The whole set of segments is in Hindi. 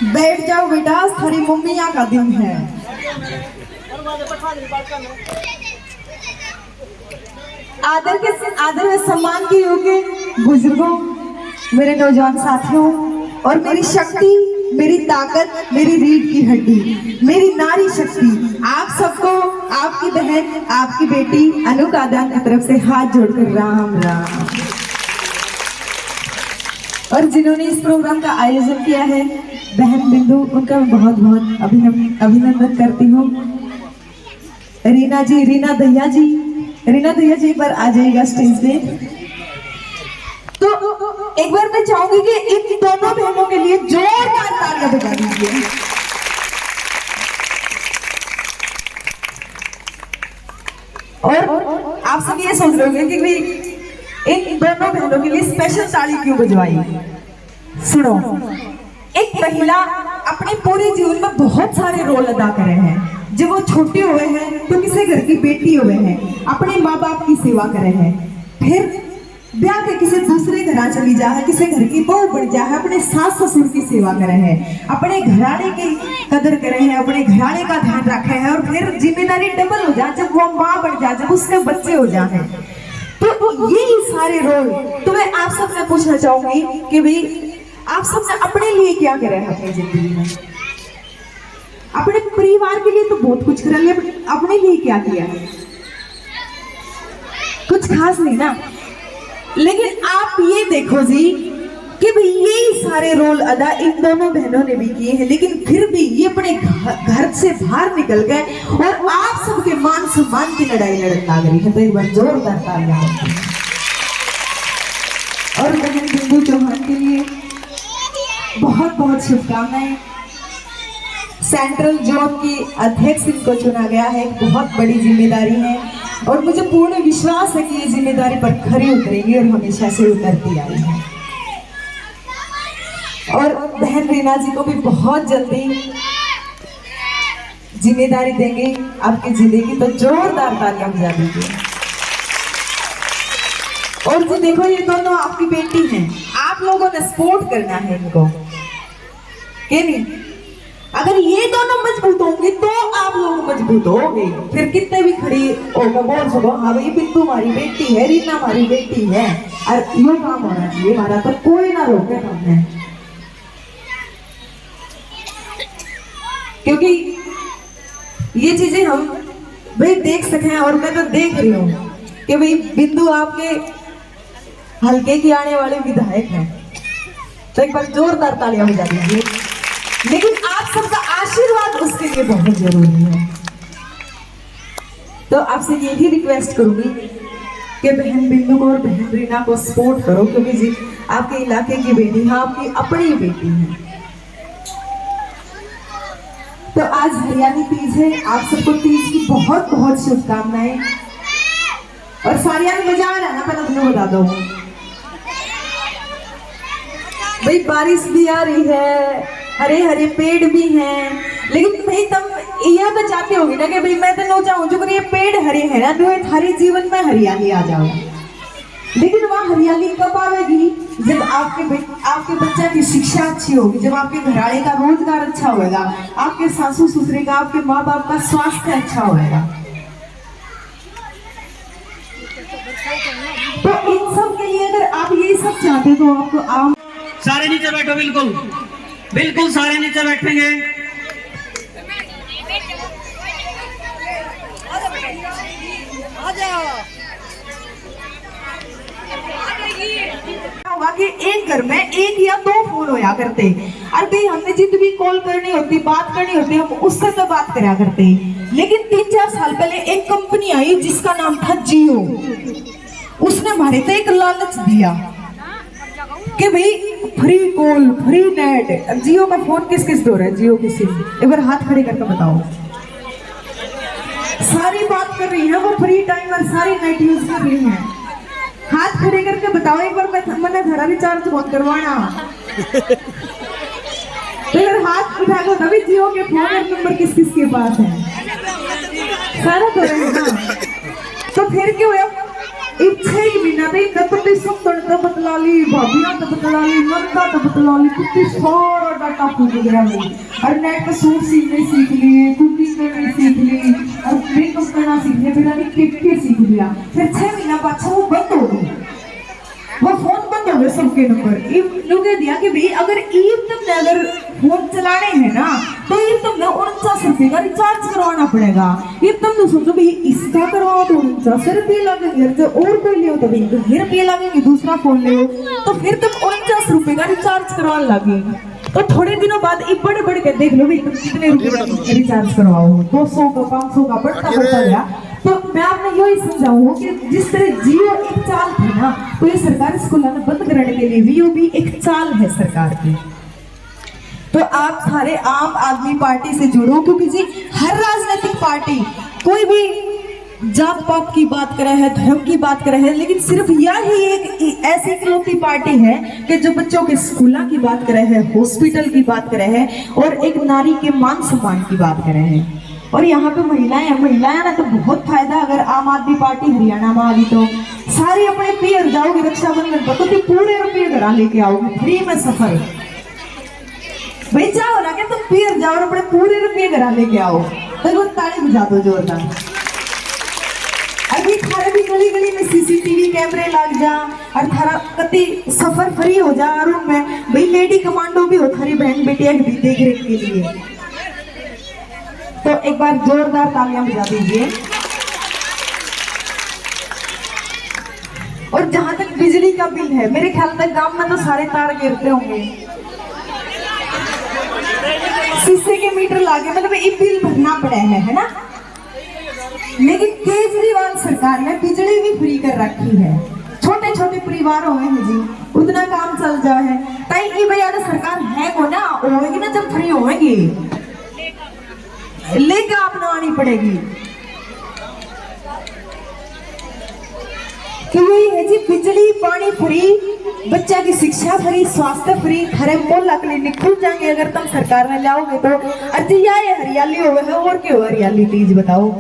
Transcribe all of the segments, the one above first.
बैठ जाओ बेटा, थारी मम्मिया का दिन है। आदर व सम्मान के योग्य बुजुर्गों, मेरे नौजवान साथियों और मेरी शक्ति, मेरी ताकत, मेरी रीढ़ की हड्डी, मेरी नारी शक्ति, आप सबको आपकी बहन, आपकी बेटी अनु कादयान की तरफ से हाथ जोड़कर राम राम। और जिन्होंने इस प्रोग्राम का आयोजन किया है बहन बिंदु, उनका मैं बहुत बहुत अभिनंदन करती हूँ। रीना दहिया जी एक बार आ जाइएगा स्टेज पे। तो एक बार मैं चाहूंगी कि इन दोनों बहनों के लिए जोरदार तालियां बजा दीजिए। और आप सब ये सोच रहे होंगे कि भाई इन दोनों बहनों के लिए स्पेशल ताली क्यों बजवाई। सुनो, एक महिला अपने पूरे जीवन में बहुत सारे रोल अदा करे हैं। जब वो छोटे हुए हैं तो किसी घर की बेटी हुए हैं, अपने माँ बाप की सेवा करे हैं, फिर ब्याह के किसी दूसरे घर चली जा है, किसी घर की बहू बन जा है, अपने सास ससुर की सेवा करे हैं, अपने घराने की कदर करे हैं, अपने घराने का ध्यान रखे हैं, और फिर जिम्मेदारी डबल हो जाए जब वो माँ बन जाए, जब उसके बच्चे हो जाए। तो यही सारे रोल तो मैं आप सबसे पूछना चाहूंगी कि भाई आप सबने अपने लिए क्या करे हैं अपनी जिंदगी में। अपने परिवार के लिए तो बहुत कुछ कर लिया, अपने लिए क्या किया है? कुछ खास नहीं ना। लेकिन आप ये देखो जी कि भाई यही सारे रोल अदा इन दोनों बहनों ने भी किए हैं, लेकिन फिर भी ये अपने घर से बाहर निकल गए और आप सबके मान सम्मान की लड़ाई लड़ने लग रही है। तो एक बार जोरदार तालियां। और बहन बिंदु चौहान के लिए बहुत बहुत शुभकामनाएं। सेंट्रल जोन की अध्यक्ष इनको चुना गया है, बहुत बड़ी जिम्मेदारी है और मुझे पूर्ण विश्वास है कि ये जिम्मेदारी पर खरी उतरेंगी और हमेशा से उतरती आई है। और बहन रीना जी को भी बहुत जल्दी जिम्मेदारी देंगे आपके जिले की, तो जोरदार तालियां बजा दीजिए। और जी देखो, ये दोनों आपकी बेटी हैं, आप लोगों ने सपोर्ट करना है इनको, के नहीं? अगर ये दोनों मजबूत होंगे तो आप लोग मजबूत होंगे। फिर कितने भी खड़ी होगा बोल सको हाँ भाई बिंदु हमारी बेटी है, रीना हमारी बेटी है, और यो काम होना चाहिए हमारा, तो कोई ना रोके हमने। क्योंकि ये चीजें हम भाई देख सकें, और मैं तो देख रही हूँ कि भाई बिंदु आपके हल्के की आने वाले विधायक हैं, तो एक बार जोरदार तालियां बजा दीजिए। लेकिन आप सबका आशीर्वाद उसके लिए बहुत जरूरी है। तो आपसे यही रिक्वेस्ट करूंगी कि बहन बिंदु को और बहन रीना को सपोर्ट करो, क्योंकि जी आपके इलाके की बेटी है, आपकी अपनी बेटी है। तो आज हरियाली तीज है, आप सबको तीज की बहुत बहुत शुभकामनाएं। और सारियां बजा रहा ना, पहले तुम्हें बता दो भाई, बारिश भी आ रही है, हरे हरे पेड़ भी हैं, लेकिन भाई तुम यह तो चाहते होगी ना कि भाई मैं तो नहीं चाहूँ जो ये पेड़ हरे हैं ना, तो थारे जीवन में हरियाली आ जाओ। लेकिन वहाँ हरियाली कब आएगी? जब आपके बच्चा की शिक्षा अच्छी होगी, जब आपके घराने का रोजगार अच्छा होगा, आपके सासू ससुरे का, आपके माँ बाप का स्वास्थ्य अच्छा होगा। तो इन सब के लिए अगर आप ये सब चाहते तो आपको आम सारे नीचे बैठो, बिल्कुल बिल्कुल सारे नीचे बैठेंगे। होगा कि एक घर में एक या दो फोन होया करते, और भाई हमने जितनी भी कॉल करनी होती, बात करनी होती, हम उससे तो बात करा करते। लेकिन 3-4 साल पहले एक कंपनी आई जिसका नाम था जियो। उसने हमारे तो एक लालच दिया कि भाई फ्री कॉल, फ्री नेट। जियो का फोन किस किस दो रहा है? जियो की सिम एक बार हाथ खड़े करके बताओ। सारी बात कर रही है वो फ्री टाइम और सारी नेट यूज कर रही है। हाथ खड़े करके बताओ एक बार, मैंने घरा रिचार्ज बहुत करवाना। तो अगर हाथ उठा दो तभी जियो के फोन और नंबर किस किस के पास है? सारा तो रहे ना। तो फिर क्यों है एक 6 महीना में कपड़े सब तड़का बतला ली, भाभियां तो बतला ली, नंदा तो बतला ली, कुछ सारा डाटा फूक गया वो। और नेट पे सूट सीखने सीख लिए, कुकिंग करने सीख ली, और मेकअप करना सीखने बिना के सीख लिया। फिर 6 महीना बाद वो बंद हो गई, वो फोन बंद हो गए सबके नंबर। लोग दिया कि भाई अगर तुमने अगर फोन चलाने हैं ना तो तुमने 49 रुपए का रिचार्ज करवाना पड़ेगा। तुम तो सोचो भाई इसका करवाओ तो 49 रुपये लगेंगे, तो और कोई ले तो भाई 2 रुपये लगेंगे, दूसरा फोन ले तो फिर तुम 49 रुपए का रिचार्ज करवाने लगे। तो थोड़े दिनों बाद एक बड़े के देख लो भाई तुम कितने रुपए का रिचार्ज करवाओ, 200 का 500 का बढ़ता गया। तो मैं आपने यही समझाऊंगा कि जिस तरह जियो एक चाल थी ना, तो ये सरकारी स्कूलों में बंद करने के लिए भी भी एक चाल है सरकार की। तो आप सारे आम आदमी पार्टी से जुड़ो, क्योंकि जी हर राजनीतिक पार्टी कोई भी जात पात की बात करे है, धर्म की बात करे है, लेकिन सिर्फ यही एक ऐसी इकलौती पार्टी है कि जो बच्चों के स्कूलों की बात करे है, हॉस्पिटल की बात करे है, और एक नारी के मान सम्मान की बात करे है। और यहाँ पे महिलाएं ना तो बहुत फायदा। अगर आम आदमी पार्टी हरियाणा में आ गई तो सारी अपने पियर जाओगे रक्षाबंधन पर तो पूरे रुपये घर लेके आओगे, फ्री में सफर। भाई जाओ ना क्या तुम पियर जाओ और अपने पूरे रुपये घर लेके आओ, तो वो ताली बजा दो जोरदार। अभी थारे भी गली गली में सीसीटीवी कैमरे लग जा और थारा कति सफर फ्री हो जा रूम में। भाई लेडी कमांडो भी हो थारी बहन बेटिया भी देख रेख के लिए। तो एक बार जोरदार तालियां बजा दीजिए। और जहां तक बिजली का बिल है, मेरे ख्याल तक गांव में तो सारे तार गिरते होंगे, शीशे के मीटर लागे, मतलब ये बिल भरना पड़ा है ना। लेकिन केजरीवाल सरकार ने बिजली भी फ्री कर रखी है। छोटे छोटे परिवार होंगे जी, उतना काम चल जाए। कई ये भैया सरकार है को ना होगी ना, जब फ्री होगी लेकर आपने आनी पड़ेगी। तो यही है जी, बिजली पानी फ्री, बच्चा की शिक्षा फ्री, स्वास्थ्य फ्री, हरे मोहल्ला क्लिनिक खुल जाएंगे अगर तुम सरकार में लाओगे तो। अरे ये हरियाली हो गए और क्यों हरियाली तीज बताओ,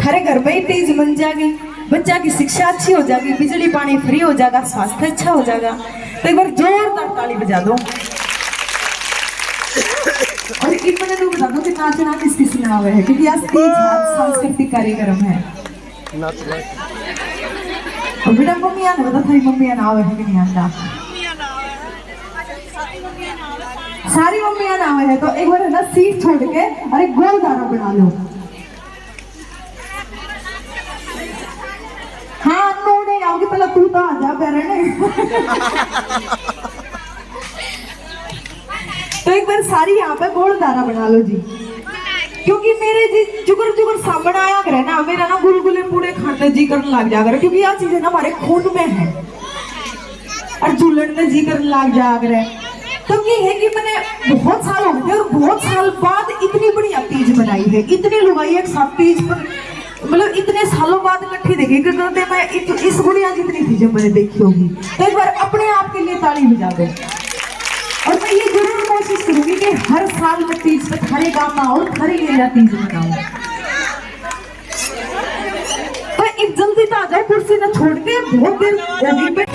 हरे घर में ही तीज बन जाएगी, बच्चा की शिक्षा अच्छी हो जाएगी, बिजली पानी फ्री हो जाएगा, स्वास्थ्य अच्छा हो जाएगा। तो एक बार जोरदार ताली बजा दो। और एक मैंने तो बता दो कि नाचना किस किस ने आवे है, क्योंकि आज तीज सांस्कृतिक कार्यक्रम है। और बेटा मम्मी आने बता, थारी मम्मी आना आवे है कि नहीं आना? सारी मम्मी आना आवे है। तो एक बार है ना सीट छोड़ के और एक गोल दारा बना लो। हाँ नोड़े आओगे पहले तू तो आ जा पैर। तो एक बार सारी यहाँ पे गोल दारा बना लो जी, क्योंकि मेरे जी जुगर जुगर सामने आया करे ना, मेरा ना गुलगुले पूरे खाने जी करने लग जा करे, क्योंकि यह चीजें ना हमारे खून में है और झूलन में जी करने लग जा करे। तो ये है कि मैंने बहुत साल हो गए और बहुत साल बाद इतनी बढ़िया तीज बनाई है, इतनी लुगाई एक साथ तीज पर, मतलब इतने सालों बाद इकट्ठी देखी क्योंकि मैं इस गुड़िया जितनी थी जब मैंने देखी होगी। तो एक बार अपने आप के लिए ताली बजा दो। और मैं ये जरूर कोशिश करूंगी कि हर साल मैं तीज पे हरे गांव में आऊं, हरे एरिया तीज मनाऊं। तो एक जल्दी तो आ जाओ, कुर्सी ना छोड़ के, बहुत देर होगी।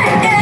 Yeah.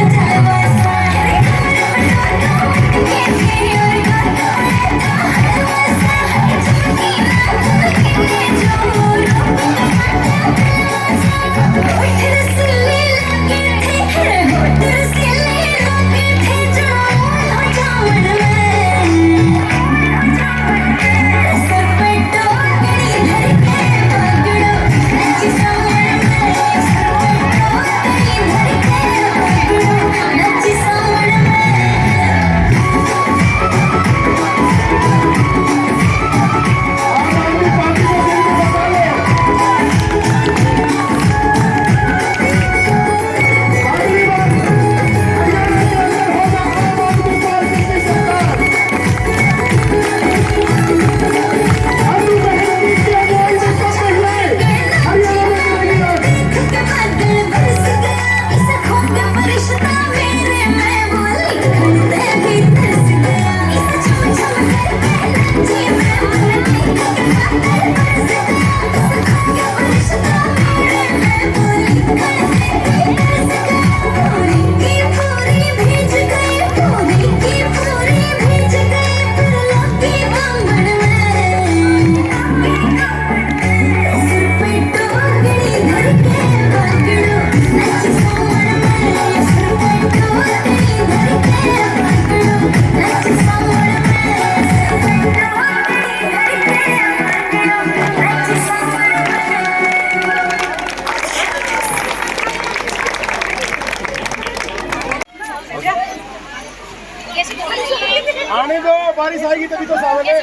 आने दो, बारिश आएगी तभी तो सावन है।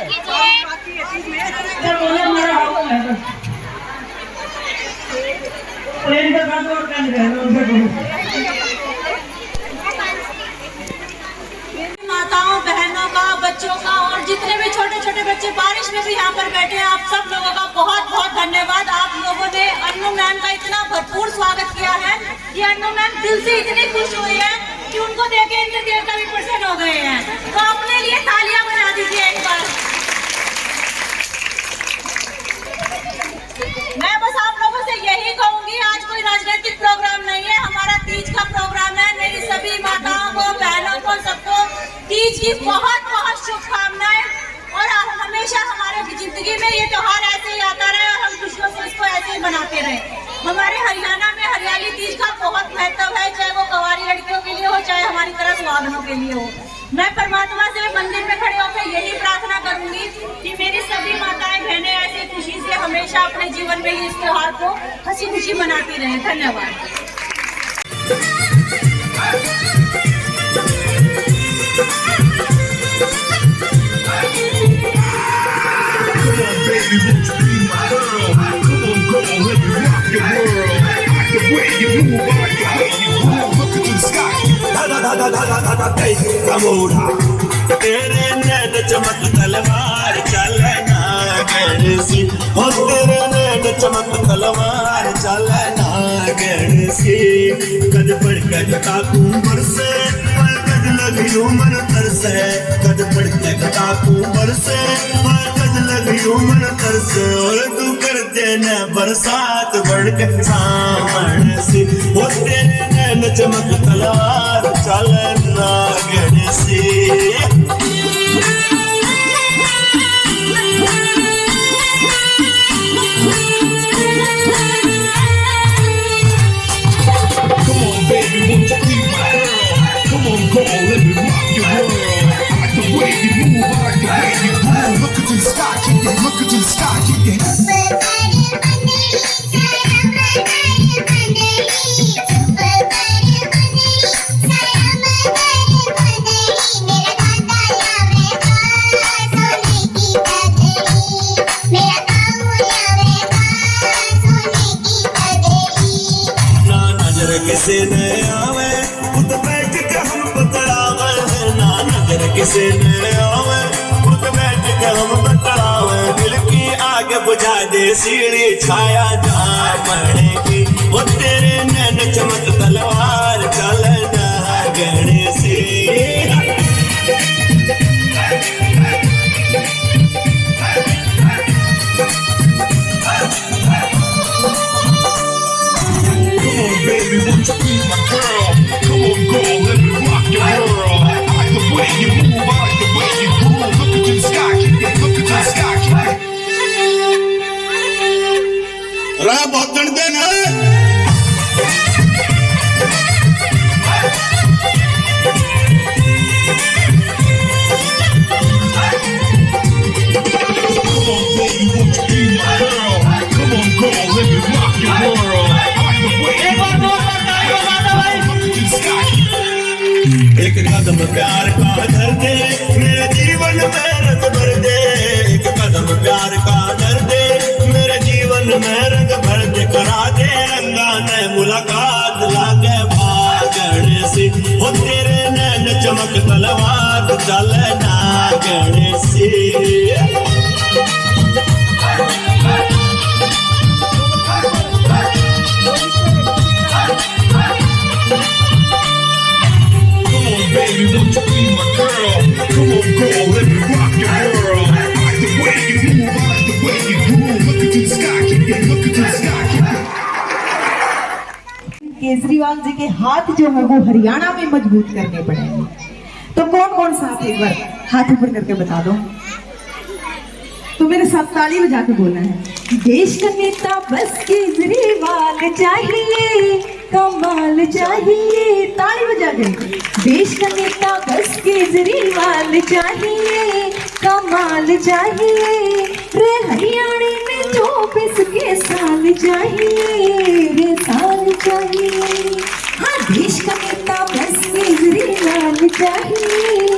माताओं बहनों का, बच्चों का और जितने भी छोटे छोटे बच्चे बारिश में भी यहाँ पर बैठे हैं, आप सब लोगों का बहुत बहुत धन्यवाद। आप लोगों ने अन्नू मैम का इतना भरपूर स्वागत किया है कि अन्नू मैम दिल से इतनी खुश हुई है कि उनको देखे इनके देवता भी प्रसन्न हो गए हैं। तो अपने लिए तालियां बजा दीजिए एक बार। मैं बस आप लोगों से यही कहूंगी, आज कोई राजनीतिक प्रोग्राम नहीं है, हमारा तीज का प्रोग्राम है। मेरी सभी माताओं को, बहनों को, सबको तीज की बहुत बहुत शुभकामनाएं और हमेशा हमारे जिंदगी में ये त्योहार ऐसे ही आता रहे और हम खुशियों से इसको ऐसे ही मनाते रहे। हमारे हरियाणा में हरियाली तीज का बहुत महत्व है, चाहे वो कवारी लड़कियों के लिए हो, चाहे हमारी तरह सुहागनों के लिए हो। मैं परमात्मा से मंदिर में खड़े होकर यही प्रार्थना करूंगी कि मेरी सभी माताएं बहनें ऐसी खुशी से हमेशा अपने जीवन में इस त्योहार को हंसी खुशी मनाती रहे। धन्यवाद। Baby, won't you be my girl? Come on, girl, let me rock your world. I like the way you move, I like the way you move. Look into the sky. Da da da da da da da da da. Kamoda. तेरे नैन चमक तलवार चलना गणसी, हो तेरे नैन चमक तलवार चलना गणसी। कद पड़ के घटा कुंवर से, कद लगी उमर तरसे, कद पड़ के घटा कुंवर से, कद लगी उमर तरसे। और तू कर देना बरसात बढ़ के सामन सी, हो तेरे नैन चमक तलवार चलना गणसी। किसे न आवे खुद बैठ के हम बतलावे, ना नजर किसे न आवे खुद बैठ के हम बतलावे। दिल की आग बुझा दे सीढ़ी छाया दामन की, वो तेरे नैन चमक तलवार चलना गणसी। Baby, won't you be my girl? Come on, girl, let me rock your world. I like the way you move, I like the way you groove. Look into the sky, look into the sky. रहा बहुत गणते ना। Come on, baby, won't you be my girl? Come on, girl, let me rock your world. एक कदम प्यार का धर दे, मेरे जीवन में रंग भर दे। एक कदम प्यार का धर दे, मेरे जीवन में रंग भर दे। करा दे रंगाने मुलाकात लागे भागण सी, हो तेरे नैन चमक तलवार चलना गणसी। Baby, won't you be my girl? Come on, girl, let me rock your world. I like the way you move, I like the way you groove. Look into the sky, look into the sky. Kejriwal ji के हाथ जो है वो हरियाणा में मजबूत करने पड़ेंगे। तो कौन कौन सा आप एक बार हाथ ऊपर करके बता दो। तो मेरे साथ ताली बजा के बोलना है। देश का नेता बस केजरीवाल चाहिए, कमाल चाहिए। ताली बजा के। देश का नेता बस केजरीवाल चाहिए, कमाल चाहिए। रे हरियाणा में 24 के साल चाहिए, रे साल चाहिए। हाँ, देश का नेता बस केजरीवाल चाहिए,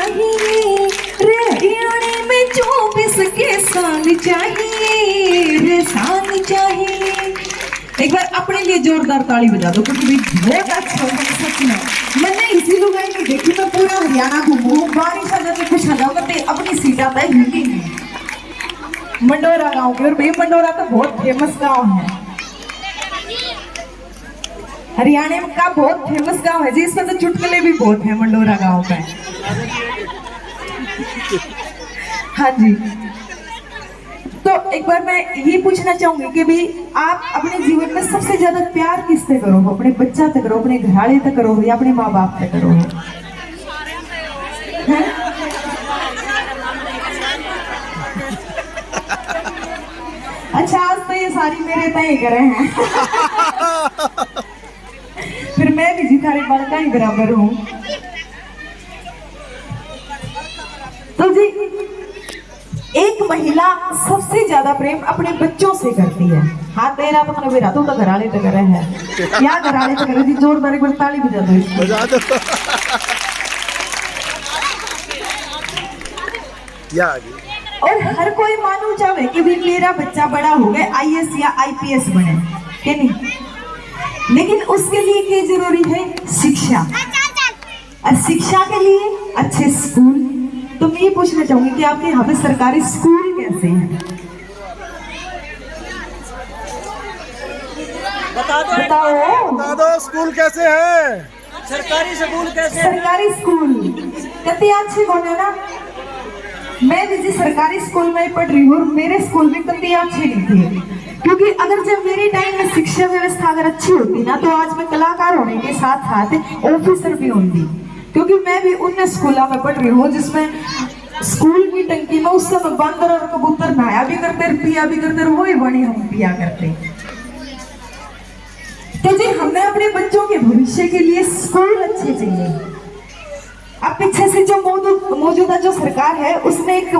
चाहिए रे हरियाणे में 24 के साल चाहिए रे साल चाहिए। एक बार अपने लिए जोरदार ताली बजा दो क्योंकि भाई बहुत अच्छा है सच में। मैंने इसी लुगाई नहीं देखी, मैं पूरा हरियाणा घूमू, बारिश आ जाती कुछ आ जाऊंगा तो अपनी सीट आता है हिंदी में मंडोरा गांव की। और भाई मंडोरा तो बहुत फेमस गांव है, हरियाणा का बहुत फेमस गांव है जी, इसमें तो चुटकुले भी बहुत है मंडोरा गांव का। हाँ जी, तो एक बार मैं ये पूछना चाहूंगी कि भाई आप अपने जीवन में सबसे ज्यादा प्यार किससे करो हो? अपने बच्चा से करो, अपने घरवाले से करो या अपने माँ बाप से करो हो? हैं? अच्छा, आज तो ये सारी मेरे तय करे हैं फिर मैं भी जितारे बाल का ही बराबर हूँ। तो जी एक महिला सबसे ज्यादा प्रेम अपने बच्चों से करती है। हाथ दे रहा तो मेरा तो घराले तो करे है या घराले तो करे जी, जोरदार एक बार ताली बजा दो इसको। बजा दो या जी। और हर कोई मानो चाहे कि भी मेरा बच्चा बड़ा हो गया IAS या IPS बने कि नहीं, लेकिन उसके लिए क्या जरूरी है? शिक्षा। और शिक्षा के लिए अच्छे स्कूल। तो मैं ये पूछना चाहूंगी कि आपके यहाँ पे सरकारी स्कूल कैसे हैं? बताओ बता दो स्कूल कैसे है? सरकारी स्कूल कैसे? सरकारी स्कूल कितने अच्छे बने ना। मैं भी जी सरकारी स्कूल में पढ़ रही हूँ और मेरे स्कूल में कितने अच्छे नहीं थे, क्योंकि अगर जब मेरे टाइम में शिक्षा व्यवस्था अगर अच्छी होती ना तो आज मैं कलाकार होने के साथ साथ ऑफिसर भी होंगी। क्योंकि मैं भी उन स्कूलों में पढ़ रही हूँ जिसमें स्कूल की टंकी में उस समय बंदर और कबूतर नहाया भी करते, पिया भी करते, वही बनी हम पिया करते। तो जी हमें अपने बच्चों के भविष्य के लिए स्कूल अच्छे चाहिए। अब पीछे से जो मौजूदा जो सरकार है उसने एक